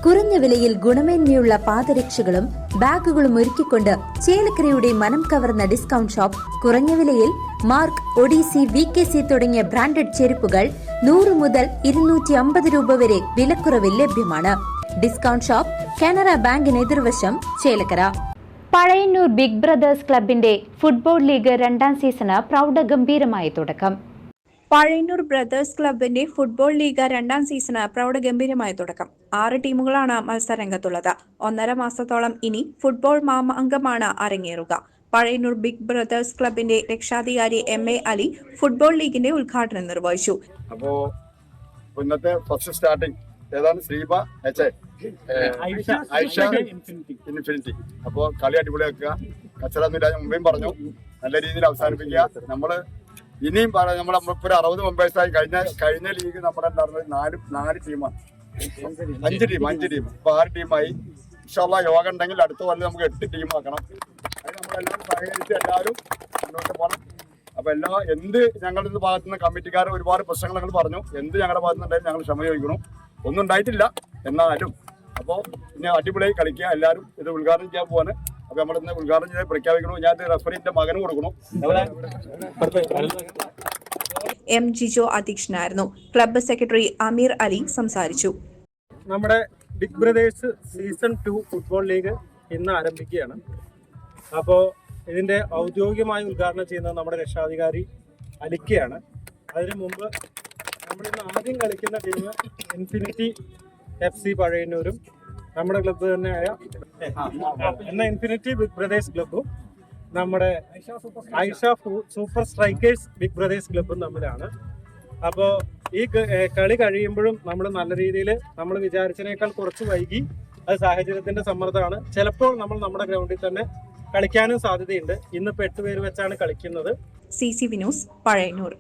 കുറഞ്ഞ വിലയിൽ ഗുണമേന്മയുള്ള പാദരക്ഷകളും ബാഗുകളും ഒരുക്കിക്കൊണ്ട് ചേലക്കരയുടെ മനം കവർന്ന ഡിസ്കൗണ്ട് ഷോപ്പ്. കുറഞ്ഞ വിലയിൽ മാർക്ക്, ഒഡീസി, VKC തുടങ്ങിയ ബ്രാൻഡഡ് ചെരുപ്പുകൾ 100 മുതൽ 250 രൂപ വരെ വിലക്കുറവിൽ ലഭ്യമാണ്. ഡിസ്കൗണ്ട് ഷോപ്പ്, കാനറ ബാങ്കിന് എതിർവശം, ചേലക്കര. പഴയന്നൂർ ബിഗ് ബ്രദേഴ്സ് ക്ലബിന്റെ ഫുട്ബോൾ ലീഗ് 2ാം സീസണ് പ്രൗഢഗംഭീരമായി തുടക്കം. പഴയന്നൂർ ബ്രദേഴ്സ് ക്ലബിന്റെ ഫുട്ബോൾ ലീഗ് 2ാം സീസണ് പ്രൗഢഗംഭീരമായ തുടക്കം. 6 ടീമുകളാണ് മത്സരരംഗത്തുള്ളത്. 1.5 മാസത്തോളം ഇനി ഫുട്ബോൾ മാമാങ്കമാണ് അരങ്ങേറുക. പഴയന്നൂർ ബിഗ് ബ്രദേഴ്സ് ക്ലബിന്റെ രക്ഷാധികാരി MA അലി ഫുട്ബോൾ ലീഗിന്റെ ഉദ്ഘാടനം നിർവഹിച്ചു. അപ്പോ ഇന്നത്തെ ഫസ്റ്റ് സ്റ്റാർട്ടിംഗ് ഏതാണ്? ശ്രീബ ഐഷ ഇൻഫിനിറ്റി. അപ്പോ കളി അടിപൊളിയാക്കുക, കച്ചറൊന്നുമില്ല. ഞാൻ മുമ്പേയും പറഞ്ഞു, നല്ല രീതിയിൽ അവസാനിപ്പിക്കുക. നമ്മള് ഇനിയും നമ്മളിപ്പോ 60 മെമ്പേഴ്സായി. കഴിഞ്ഞ ലീഗ് നമ്മുടെ ഉണ്ടായിരുന്നത് 4 ടീമാണ്, 5 ടീം. ഇപ്പൊ 6 ടീമായി. ഇൻഷാല്ലാ യോഗം ഉണ്ടെങ്കിൽ അടുത്ത കൊല്ലം നമുക്ക് 8 ടീം ആക്കണം. അത് നമ്മളെല്ലാം സഹകരിച്ച് എല്ലാവരും മുന്നോട്ട് പോകണം. അപ്പൊ എന്ത് ഞങ്ങളുടെ ഭാഗത്തുനിന്ന് കമ്മിറ്റിക്കാർ ഒരുപാട് പ്രശ്നങ്ങൾ ഞങ്ങൾ പറഞ്ഞു. എന്ത് ഞങ്ങളുടെ ഭാഗത്തുനിന്നുണ്ടായാലും ഞങ്ങൾ ക്ഷമ ചോദിക്കണം. ഒന്നും ഉണ്ടായിട്ടില്ല എന്നാലും. അപ്പോ ഇനി അടിപൊളിയായി കളിക്കുക. എല്ലാവരും ഇത് ഉദ്ഘാടനം ചെയ്യാൻ പോവാണ്. അപ്പൊ നമ്മളിന്ന് ഉദ്ഘാടനം ചെയ്ത് പ്രഖ്യാപിക്കണം. ഞാൻ റെഫറിന്റെ മകന് കൊടുക്കണം. M. ജിജോ അധ്യക്ഷനായിരുന്നു. ക്ലബ്ബ് സെക്രട്ടറി അമീർ അലി സംസാരിച്ചു. നമ്മുടെ big brothers season 2 football league ഇന്ന് ആരംഭിക്കുകയാണ്. അപ്പോൾ ഇതിന്റെ ഔദ്യോഗികമായി ഉദ്ഘാടനം ചെയ്യുന്നത് നമ്മുടെ രക്ഷാധികാരി അലിക്കയാണ്. അതിനു മുമ്പ് നമ്മളിന്ന് ആദ്യം കളിക്കുന്ന ടീം ഇൻഫിനിറ്റി FC പഴയന്നൂരും നമ്മുടെ ക്ലബ്ബ് തന്നെയായ ഇൻഫിനിറ്റി ബിഗ് ബ്രദേഴ്സ് ക്ലബ്ബും നമ്മുടെ Aisha super strikers big brothers ക്ലബ്ബും തമ്മിലാണ്. അപ്പോൾ ഈ കളി കഴിയുമ്പോഴും നമ്മൾ നല്ല രീതിയിൽ നമ്മൾ വിചാരിച്ചതിനേക്കാൾ കുറച്ച് വൈകി. അത് സാഹചര്യത്തിന്റെ സമ്മർദ്ദമാണ്. ചിലപ്പോൾ നമ്മൾ നമ്മുടെ ഗ്രൗണ്ടിൽ തന്നെ കളിക്കാനും സാധ്യതയുണ്ട്. ഇന്നിപ്പോൾ 8 പേര് വെച്ചാണ് കളിക്കുന്നത്. CCV news, Pazhayannur.